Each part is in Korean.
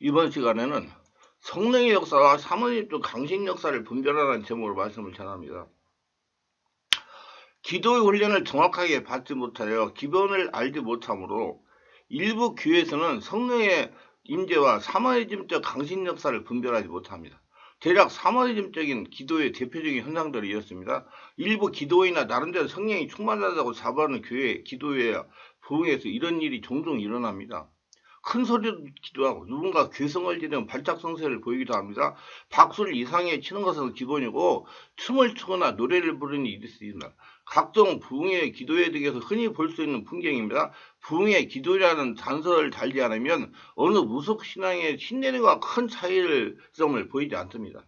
이번 시간에는 성령의 역사와 사모님적 강신 역사를 분별하라는 제목으로 말씀을 전합니다. 기도의 훈련을 정확하게 받지 못하여 기본을 알지 못하므로 일부 교회에서는 성령의 임재와 사모니즘적 강신 역사를 분별하지 못합니다. 대략 사모니즘적인 기도의 대표적인 현상들이 이렇습니다. 일부 기도회나 나름대로 성령이 충만하다고 자부하는 교회 기도회 부흥에서 이런 일이 종종 일어납니다. 큰 소리로 기도하고 누군가 괴성을 지르는 발작 성세를 보이기도 합니다. 박수를 이상하게 치는 것은 기본이고 춤을 추거나 노래를 부르는 일이 있습니다. 각종 부흥의 기도회 등에서 흔히 볼 수 있는 풍경입니다. 부흥의 기도라는 단서를 달지 않으면 어느 무속 신앙의 신내림과 큰 차이점을 보이지 않습니다.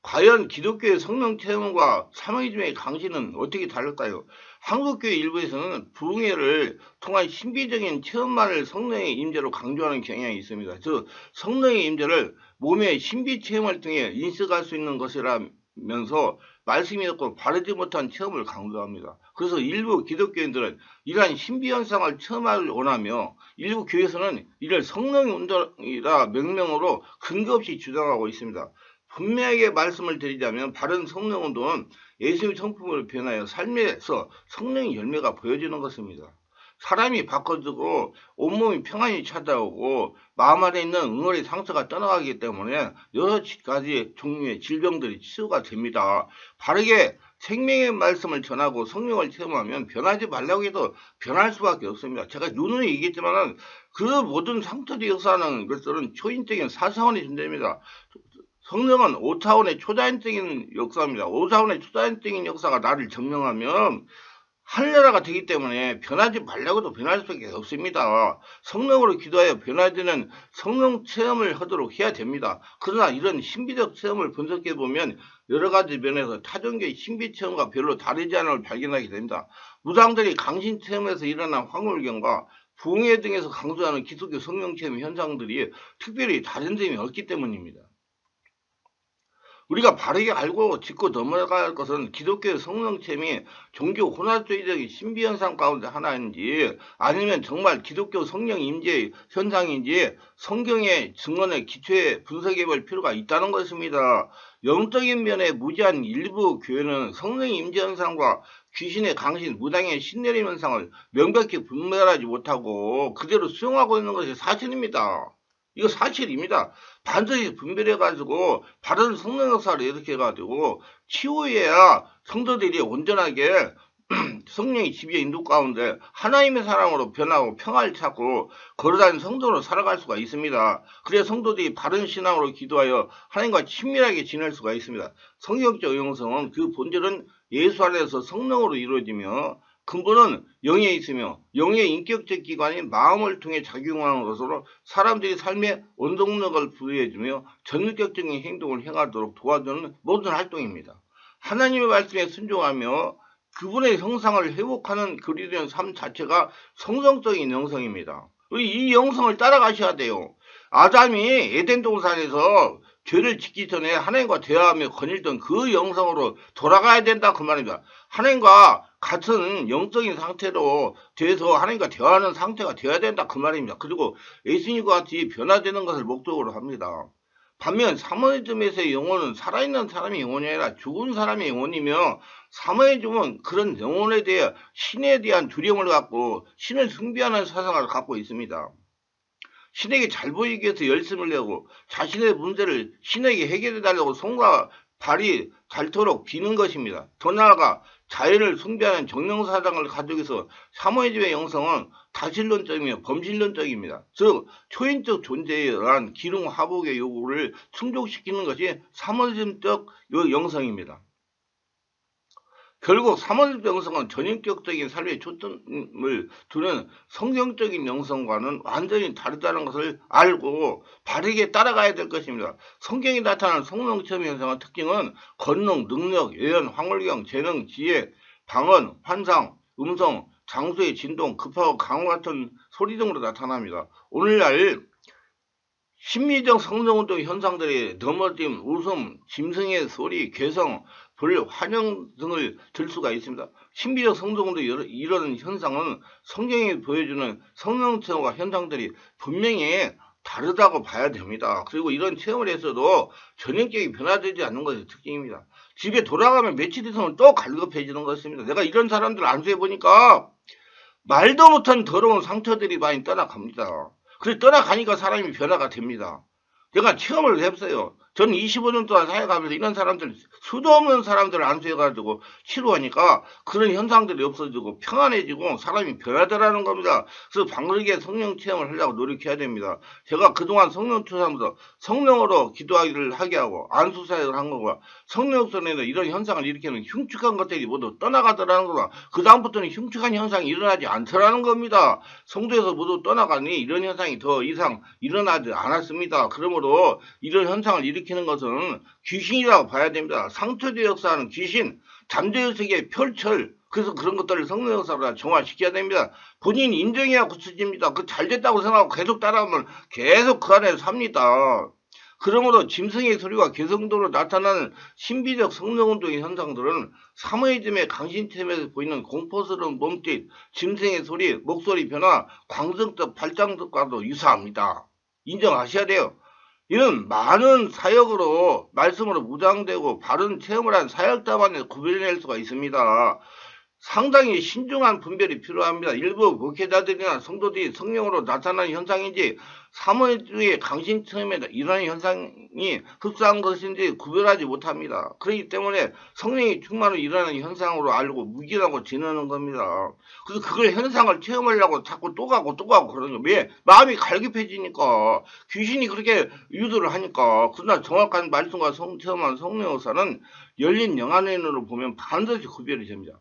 과연 기독교의 성령 체험과 사모니즘의 강신은 어떻게 다를까요? 한국교회 일부에서는 부흥회를 통한 신비적인 체험만을 성령의 임재로 강조하는 경향이 있습니다. 즉 성령의 임재를 몸의 신비 체험을 통해 인식할 수 있는 것이라면서 말씀이 없고 바르지 못한 체험을 강조합니다. 그래서 일부 기독교인들은 이러한 신비 현상을 체험하길 원하며 일부 교회에서는 이를 성령 운동이라 명명으로 근거 없이 주장하고 있습니다. 분명하게 말씀을 드리자면 바른 성령 운동은 예수의 성품으로 변하여 삶에서 성령의 열매가 보여지는 것입니다. 사람이 바꿔지고 온몸이 평안이 찾아오고 마음 안에 있는 응어리 상처가 떠나가기 때문에 여러 가지 종류의 질병들이 치유가 됩니다. 바르게 생명의 말씀을 전하고 성령을 체험하면 변하지 말라고 해도 변할 수밖에 없습니다. 제가 누누이 얘기했지만 그 모든 상처를 역사하는 것들은 초인적인 사사원의 존재입니다. 성령은 5차원의 초자연적인 역사입니다. 5차원의 초자연적인 역사가 나를 점령하면 하늘나라가 되기 때문에 변하지 말라고도 변할 수밖에 없습니다. 성령으로 기도하여 변화되는 성령 체험을 하도록 해야 됩니다. 그러나 이런 신비적 체험을 분석해보면 여러 가지 면에서 타종교의 신비 체험과 별로 다르지 않은 걸 발견하게 됩니다. 무당들이 강신 체험에서 일어난 황홀경과 부흥회 등에서 강조하는 기독교 성령 체험 현상들이 특별히 다른 점이 없기 때문입니다. 우리가 바르게 알고 짚고 넘어가야 할 것은 기독교의 성령체험이 종교 혼합주의적인 신비현상 가운데 하나인지 아니면 정말 기독교 성령 임재 현상인지 성경의 증언에 기초해 분석해 볼 필요가 있다는 것입니다. 영적인 면에 무지한 일부 교회는 성령 임재 현상과 귀신의 강신, 무당의 신내림 현상을 명백히 분별하지 못하고 그대로 수용하고 있는 것이 사실입니다. 이거 사실입니다. 반드시 분별해가지고 바른 성령 역사를 일으켜가지고 치유해야 성도들이 온전하게 성령의 지배 인도 가운데 하나님의 사랑으로 변하고 평화를 찾고 걸어다니는 성도로 살아갈 수가 있습니다. 그래야 성도들이 바른 신앙으로 기도하여 하나님과 친밀하게 지낼 수가 있습니다. 성경적 영성은 그 본질은 예수 안에서 성령으로 이루어지며 근본은 영에 있으며 영의 인격적 기관인 마음을 통해 작용하는 것으로 사람들이 삶에 원동력을 부여해주며 전격적인 행동을 행하도록 도와주는 모든 활동입니다. 하나님의 말씀에 순종하며 그분의 형상을 회복하는 그리스도인 삶 자체가 성성적인 영성입니다. 이 영성을 따라가셔야 돼요. 아담이 에덴 동산에서 죄를 짓기 전에 하나님과 대화하며 거닐던 그 영성으로 돌아가야 된다 그 말입니다. 하나님과 같은 영적인 상태로 돼서 하나님과 대화하는 상태가 되어야 된다 그 말입니다. 그리고 예수님과 같이 변화되는 것을 목적으로 합니다. 반면 사모니즘에서의 영혼은 살아있는 사람의 영혼이 아니라 죽은 사람의 영혼이며 사모니즘은 그런 영혼에 대해 신에 대한 두려움을 갖고 신을 숭배하는 사상을 갖고 있습니다. 신에게 잘 보이기 위해서 열심을 내고 자신의 문제를 신에게 해결해 달라고 손과 발이 닳도록 비는 것입니다. 더 나아가 자연을 숭배하는 정령사상을 가지고 있어 사모니즘의 영성은 다신론적이며 범신론적입니다. 즉 초인적 존재에 의한 기능 화복의 요구를 충족시키는 것이 사모니즘적 영성입니다. 결국 사모니즘 영성은 전인격적인 삶에 초점을 두는 성경적인 영성과는 완전히 다르다는 것을 알고 바르게 따라가야 될 것입니다. 성경에 나타나는 성령 체험 현상의 특징은 권능, 능력, 예언, 황홀경, 재능, 지혜, 방언, 환상, 음성, 장소의 진동, 급하고 강호 같은 소리 등으로 나타납니다. 오늘날 심리적 성령운동 현상들이 넘어짐, 웃음, 짐승의 소리, 괴성, 불, 환영 등을 들 수가 있습니다. 신비적 성령운동 이런 현상은 성경이 보여주는 성령 체험과 현상들이 분명히 다르다고 봐야 됩니다. 그리고 이런 체험을 했어도 전형적인 변화되지 않는 것이 특징입니다. 집에 돌아가면 며칠 있으면 또 갈급해지는 것입니다. 내가 이런 사람들 안수해보니까 말도 못한 더러운 상처들이 많이 떠나갑니다. 그래서 떠나가니까 사람이 변화가 됩니다. 제가 체험을 했어요. 저는 25년 동안 살아가면서 이런 사람들, 수도 없는 사람들을 안수해가지고 치료하니까 그런 현상들이 없어지고 평안해지고 사람이 변하더라는 겁니다. 그래서 방글게 성령 체험을 하려고 노력해야 됩니다. 제가 그동안 성령 투사하면서 성령으로 기도하기를 하게 하고 안수사역을 한 거고 성령선에는 이런 현상을 일으키는 흉측한 것들이 모두 떠나가더라는 거다. 그 다음부터는 흉측한 현상이 일어나지 않더라는 겁니다. 성도에서 모두 떠나가니 이런 현상이 더 이상 일어나지 않았습니다. 그러므로 이런 현상을 일으키는 것은 귀신이라고 봐야 됩니다. 상처대 역사하는 귀신, 잠재의 세계의 펼철, 그래서 그런 것들을 성령 역사로 정화시켜야 됩니다. 본인 인정해야 고쳐집니다. 그 잘됐다고 생각하고 계속 따라하면 계속 그 안에서 삽니다. 그러므로 짐승의 소리와 개성도로 나타나는 신비적 성령운동의 현상들은 사모이즘의 강신체험에서 보이는 공포스러운 몸짓, 짐승의 소리, 목소리 변화, 광성적 발장들과도 유사합니다. 인정하셔야 돼요. 이는 많은 사역으로 말씀으로 무장되고 바른 체험을 한 사역자만에 구별낼 수가 있습니다. 상당히 신중한 분별이 필요합니다. 일부 목회자들이나 성도들이 성령으로 나타나는 현상인지 사모의 강신 체험에 이러한 현상이 흡사한 것인지 구별하지 못합니다. 그렇기 때문에 성령이 충만으로 일어나는 현상으로 알고 무기라고 지내는 겁니다. 그래서 그걸 현상을 체험하려고 자꾸 또 가고 그러는 거예요. 왜? 마음이 갈급해지니까 귀신이 그렇게 유도를 하니까. 그러나 정확한 말씀과 체험한 성령 역사는 열린 영안으로 보면 반드시 구별이 됩니다.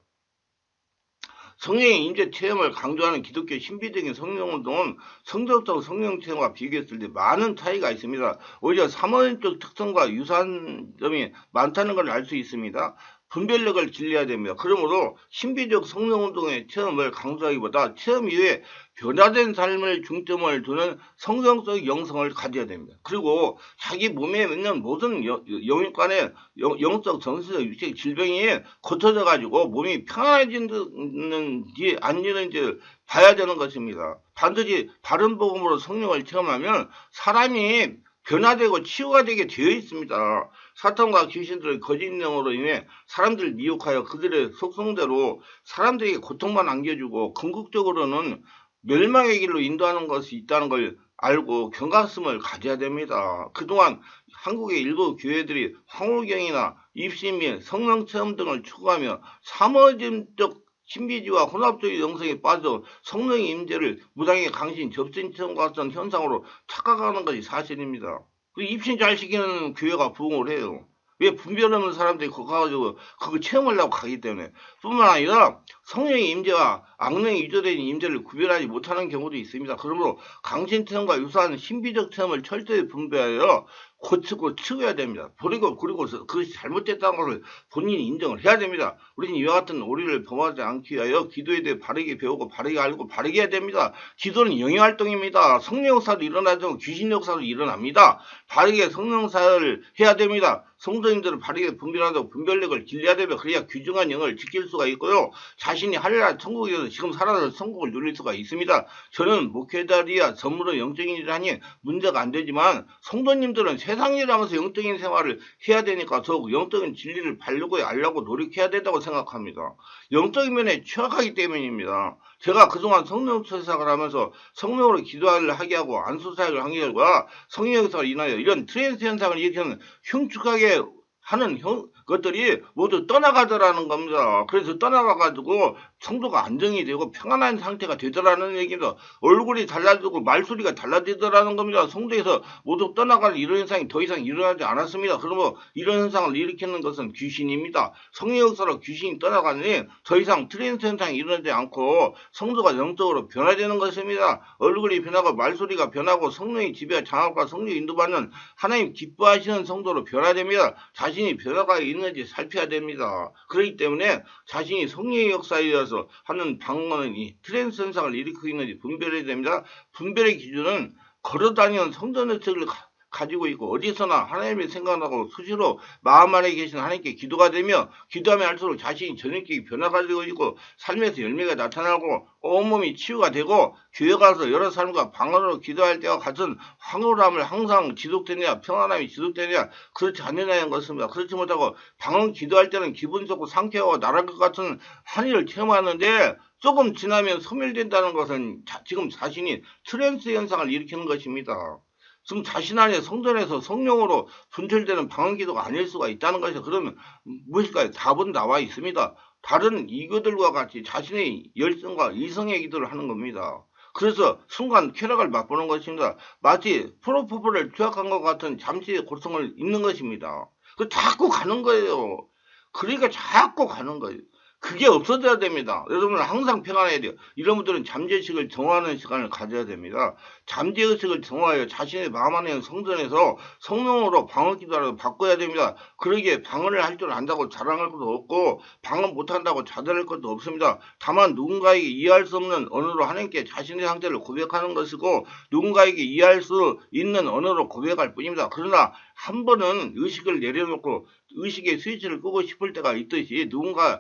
성령의 임재 체험을 강조하는 기독교 신비적인 성령운동은 성적적 성령 체험과 비교했을 때 많은 차이가 있습니다. 오히려 사모적 특성과 유사한 점이 많다는 걸 알 수 있습니다. 분별력을 길러야 됩니다. 그러므로 신비적 성령운동의 체험을 강조하기보다 체험 이후에 변화된 삶을 중점을 두는 성경적 영성을 가져야 됩니다. 그리고 자기 몸에 있는 모든 영육간의 영적, 정신적, 육체적 질병이 고쳐져 가지고 몸이 평안해지는지 아니는지 봐야 되는 것입니다. 반드시 바른 복음으로 성령을 체험하면 사람이 변화되고 치유가 되게 되어 있습니다. 사탄과 귀신들의 거짓 영으로 인해 사람들을 미혹하여 그들의 속성대로 사람들에게 고통만 안겨주고 궁극적으로는 멸망의 길로 인도하는 것이 있다는 걸 알고 경각심을 가져야 됩니다. 그동안 한국의 일부 교회들이 황홀경이나 입신 및 성령체험 등을 추구하며 사모즘적 신비주의와 혼합주의 영성에 빠져 성령의 임재를 무당의 강신, 접신체험과 같은 현상으로 착각하는 것이 사실입니다. 입신 잘 시키는 교회가 부흥을 해요. 왜? 분별 없는 사람들이 그거 가가지고 그거 체험하려고 가기 때문에. 뿐만 아니라 성령의 임재와 악령의 유조된 임재를 구별하지 못하는 경우도 있습니다. 그러므로 강신 체험과 유사한 신비적 체험을 철저히 분별하여 고치고 치워야 됩니다. 그리고 그것이 잘못됐다는 것을 본인이 인정을 해야 됩니다. 우리는 이와 같은 오류를 범하지 않기 위하여 기도에 대해 바르게 배우고 바르게 알고 바르게 해야 됩니다. 기도는 영역활동입니다. 성령 역사도 일어나죠. 귀신 역사도 일어납니다. 바르게 성령 역사를 해야 됩니다. 성도님들은 바르게 분별하고 분별력을 길러야 되며 그래야 귀중한 영을 지킬 수가 있고요. 자신이 하늘나라 천국에서 지금 살아서 천국을 누릴 수가 있습니다. 저는 목회자리야 전문으로 영적인 일을 하니 문제가 안 되지만 성도님들은 세상 일을 하면서 영적인 생활을 해야 되니까 더욱 영적인 진리를 바르고 알려고 노력해야 된다고 생각합니다. 영적인 면에 취약하기 때문입니다. 제가 그동안 성령 사역을 하면서 성령으로 기도를 하게 하고 안수 사역을 한 결과 성령 역사를 인하여 이런 트랜스 현상을 일으키는 흉측하게 하는 것들이 모두 떠나가더라는 겁니다. 그래서 떠나가가지고 성도가 안정이 되고 평안한 상태가 되더라는 얘기입니다. 얼굴이 달라지고 말소리가 달라지더라는 겁니다. 성도에서 모두 떠나가는 이런 현상이 더 이상 일어나지 않았습니다. 그러면 이런 현상을 일으키는 것은 귀신입니다. 성령 역사로 귀신이 떠나가니 더 이상 트랜스 현상이 일어나지 않고 성도가 영적으로 변화되는 것입니다. 얼굴이 변하고 말소리가 변하고 성령의 지배와 장악과 성령의 인도받는 하나님 기뻐하시는 성도로 변화됩니다. 자신이 변화가 있는지 살펴야 됩니다. 그렇기 때문에 자신이 성령의 역사에 의해서 하는 방언은 이 트랜스 현상을 일으키고 있는지 분별해야 됩니다. 분별의 기준은 걸어다니는 성전의 책을 가지고 있고 어디서나 하나님이 생각나고 수시로 마음 안에 계신 하나님께 기도가 되며 기도하면 할수록 자신이 전인격이 변화가 되고 있고 삶에서 열매가 나타나고 온몸이 치유가 되고 교회 가서 여러 사람과 방언으로 기도할 때와 같은 황홀함을 항상 지속되냐 평안함이 지속되냐 그렇지 않느냐는 것입니다. 그렇지 못하고 방언 기도할 때는 기분 좋고 상쾌하고 나랄 것 같은 한의를 체험하는데 조금 지나면 소멸된다는 것은 지금 자신이 트랜스 현상을 일으키는 것입니다. 지금 자신 안에 성전에서 성령으로 분출되는 방언기도가 아닐 수가 있다는 것이죠. 그러면 무엇일까요? 답은 나와 있습니다. 다른 이교들과 같이 자신의 열성과 이성의 기도를 하는 겁니다. 그래서 순간 쾌락을 맛보는 것입니다. 마치 프로포폴을 투약한 것 같은 잠시의 고통을 잊는 것입니다. 그 자꾸 가는 거예요. 그러니까 자꾸 가는 거예요. 그게 없어져야 됩니다. 여러분은 항상 평안해야 돼요. 이런 분들은 잠재의식을 정화하는 시간을 가져야 됩니다. 잠재의식을 정화하여 자신의 마음 안에 있는 성전에서 성령으로 방언 기도라도 바꿔야 됩니다. 그러기에 방언을 할 줄 안다고 자랑할 것도 없고 방언 못한다고 자들할 것도 없습니다. 다만 누군가에게 이해할 수 없는 언어로 하나님께 자신의 상태를 고백하는 것이고 누군가에게 이해할 수 있는 언어로 고백할 뿐입니다. 그러나 한 번은 의식을 내려놓고 의식의 스위치를 끄고 싶을 때가 있듯이 누군가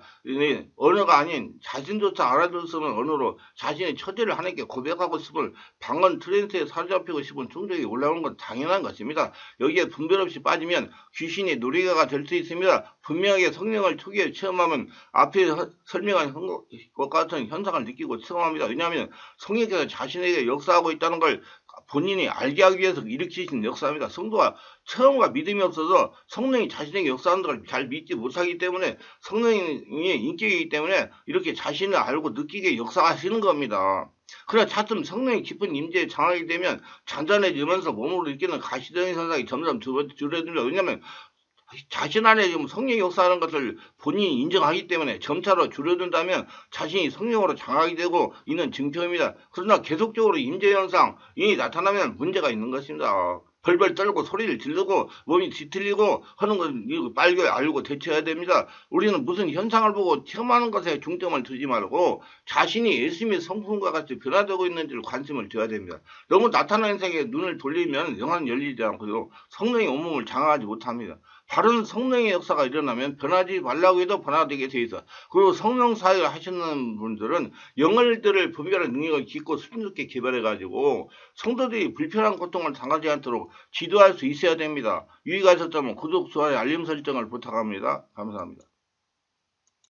언어가 아닌 자신조차 알아들 수 없는 언어로 자신의 처지를 하나님께 고백하고 싶은 방언 트렌스에 사로잡히고 싶은 충동이 올라오는 건 당연한 것입니다. 여기에 분별 없이 빠지면 귀신이 놀이가가 될 수 있습니다. 분명하게 성령을 초기에 체험하면 앞에 설명한 것 같은 현상을 느끼고 체험합니다. 왜냐하면 성령께서 자신에게 역사하고 있다는 걸 본인이 알게 하기 위해서 일으키신 역사입니다. 성도가 처음과 믿음이 없어서 성령이 자신에게 역사하는 걸 잘 믿지 못하기 때문에 성령의 인격이기 때문에 이렇게 자신을 알고 느끼게 역사하시는 겁니다. 그러나 차츰 성령의 깊은 임재에 장하게 되면 잔잔해지면서 몸으로 느끼는 가시적인 현상이 점점 줄어듭니다. 왜냐하면 자신 안에 지금 성령이 역사하는 것을 본인이 인정하기 때문에 점차로 줄어든다면 자신이 성령으로 장하게 되고 있는 증표입니다. 그러나 계속적으로 임재 현상이 나타나면 문제가 있는 것입니다. 벌벌 떨고 소리를 지르고 몸이 뒤틀리고 하는 건 빨리 알고 대처해야 됩니다. 우리는 무슨 현상을 보고 체험하는 것에 중점을 두지 말고 자신이 예수님의 성품과 같이 변화되고 있는지를 관심을 둬야 됩니다. 너무 나타나는 세계에 눈을 돌리면 영화는 열리지 않고요. 성령이 온몸을 장악하지 못합니다. 바른 성령의 역사가 일어나면 변하지 말라고 해도 변화되게 돼 있어. 그리고 성령 사역을 하시는 분들은 영혼들을 분별하는 능력을 깊고 수준높게 개발해가지고 성도들이 불편한 고통을 당하지 않도록 지도할 수 있어야 됩니다. 유익하셨다면 구독, 좋아요, 알림 설정을 부탁합니다. 감사합니다.